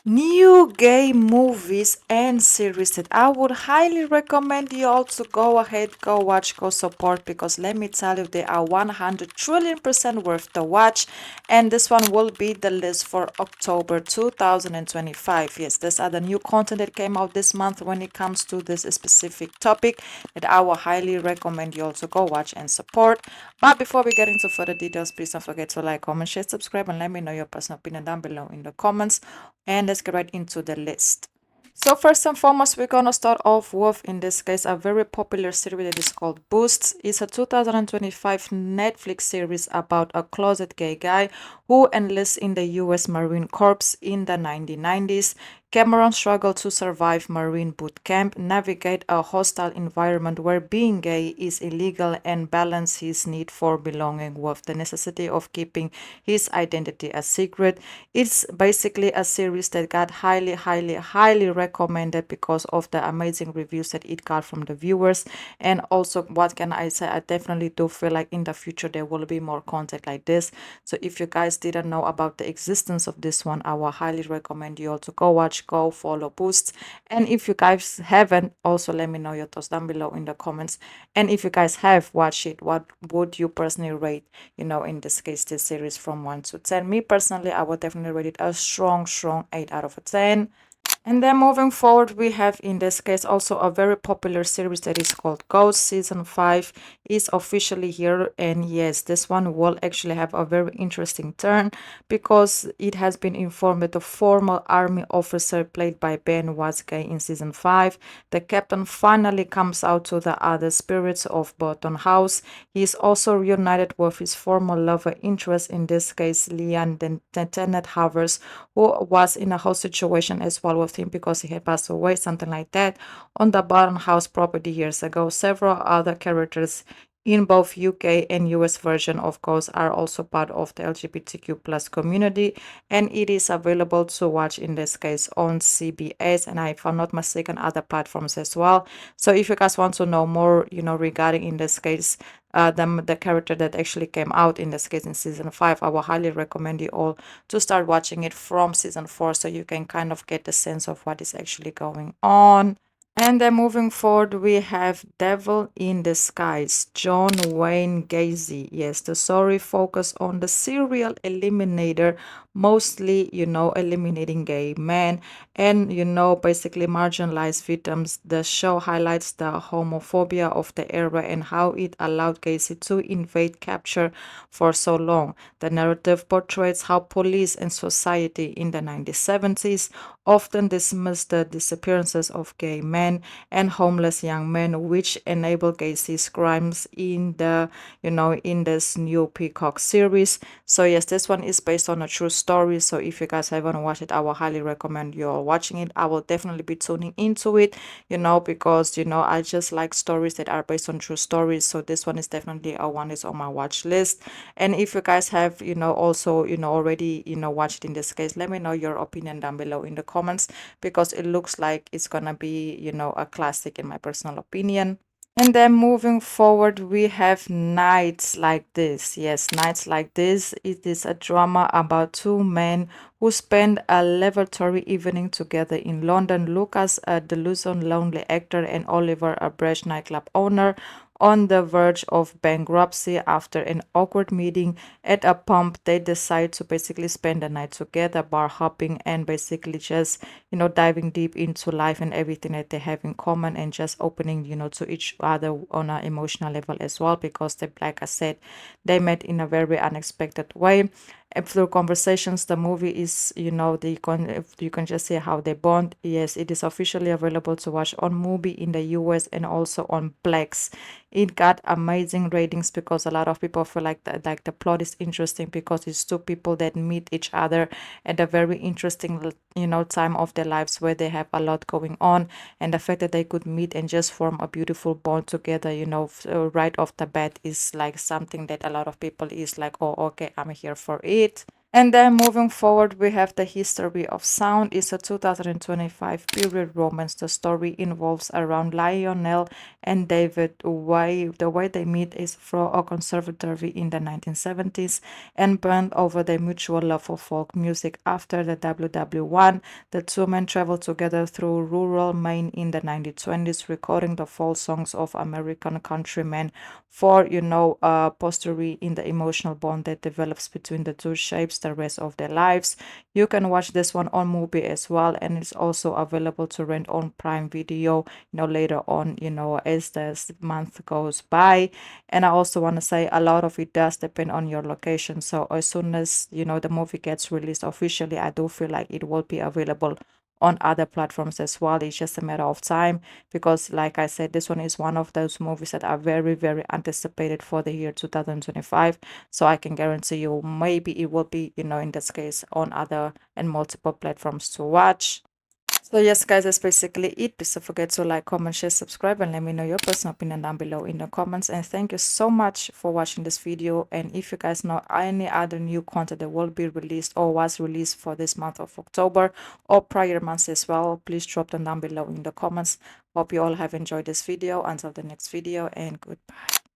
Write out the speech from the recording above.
new gay movies and series that I would highly recommend you all to go ahead, go watch, go support, because let me tell you, they are 100 trillion% worth the watch. And this one will be the list for October 2025. Yes, these are the new content that came out this month when it comes to this specific topic that I will highly recommend you all to go watch and support. But before we get into further details, please don't forget to like, comment, share, subscribe, and let me know your personal opinion down below in the comments. And let's get right into the list. So first and foremost, we're gonna start off with, in this case, a very popular series that is called Boosts. It's a 2025 Netflix series about a closet gay guy who enlists in the U.S. Marine Corps in the 1990s. Cameron struggled to survive Marine boot camp, navigate a hostile environment where being gay is illegal, and balance his need for belonging with the necessity of keeping his identity a secret. It's basically a series that got highly recommended because of the amazing reviews that it got from the viewers. And also, what can I say? I definitely do feel like in the future there will be more content like this. So if you guys didn't know about the existence of this one, I will highly recommend you all to go watch, go follow Boost. And if you guys haven't, also let me know your thoughts down below in the comments. And if you guys have watched it, what would you personally rate, in this case, this series from 1 to 10? Me personally, I would definitely rate it a strong 8 out of a 10. And then moving forward, we have in this case also a very popular series that is called Ghost. Season 5 is officially here. And yes, this one will actually have a very interesting turn because it has been informed that the former army officer played by Ben was gay in season 5. The captain finally comes out to the other spirits of Burton House. He is also reunited with his former lover interest, in this case, Leanne Tenet Havers, who was in a whole situation as well with him because he had passed away, something like that, on the Barton House property years ago. Several other characters in both UK and US version, of course, are also part of the LGBTQ plus community, and it is available to watch in this case on CBS, and if I'm not mistaken, other platforms as well. So if you guys want to know more, regarding in this case, the character that actually came out in this case in season 5, I will highly recommend you all to start watching it from season 4 so you can kind of get the sense of what is actually going on. And then moving forward, we have Devil in Disguise, John Wayne Gacy. Yes, the story focus on the serial eliminator, mostly, eliminating gay men and, basically marginalized victims. The show highlights the homophobia of the era and how it allowed Gacy to invade capture for so long. The narrative portrays how police and society in the 1970s often dismissed the disappearances of gay men and homeless young men, which enable Gacy's crimes in in this new Peacock series. So yes, this one is based on a true story. So if you guys haven't watched it, I will highly recommend you all watching it. I will definitely be tuning into it, because I just like stories that are based on true stories. So this one is definitely a one is on my watch list. And if you guys have, also, already, watched in this case, let me know your opinion down below in the comments because it looks like it's gonna be, a classic in my personal opinion. And then moving forward, we have Nights Like This. Yes, Nights Like This. It is a drama about two men who spend a laboratory evening together in London. Lucas, a delusional lonely actor, and Oliver, a brash nightclub owner, on the verge of bankruptcy. After an awkward meeting at a pump, they decide to basically spend the night together, bar hopping, and basically just, diving deep into life and everything that they have in common, and just opening, to each other on an emotional level as well, because they, like I said, they met in a very unexpected way. And through conversations, the movie is, you can just see how they bond. Yes, it is officially available to watch on Mubi in the US and also on Plex. It got amazing ratings because a lot of people feel like the plot is interesting because it's two people that meet each other at a very interesting, time of their lives where they have a lot going on, and the fact that they could meet and just form a beautiful bond together, right off the bat is like something that a lot of people is like, oh, okay, I'm here for it. And then moving forward, we have The History of Sound. It's a 2025 period romance. The story involves around Lionel and David. The way they meet is through a conservatory in the 1970s and bond over their mutual love for folk music. After the WW1, the two men traveled together through rural Maine in the 1920s, recording the folk songs of American countrymen for, posterity in the emotional bond that develops between the two shapes the rest of their lives. You can watch this one on movie as well, and it's also available to rent on Prime Video, later on, as the month goes by. And I also want to say a lot of it does depend on your location. So as soon as, the movie gets released officially, I do feel like it will be available on other platforms as well. It's just a matter of time because, like I said, this one is one of those movies that are very, very anticipated for the year 2025. So I can guarantee you, maybe it will be, in this case, on other and multiple platforms to watch. So yes, guys, that's basically it. Please don't forget to like, comment, share, subscribe, and let me know your personal opinion down below in the comments. And thank you so much for watching this video. And if you guys know any other new content that will be released or was released for this month of October or prior months as well, please drop them down below in the comments. Hope you all have enjoyed this video. Until the next video, and goodbye.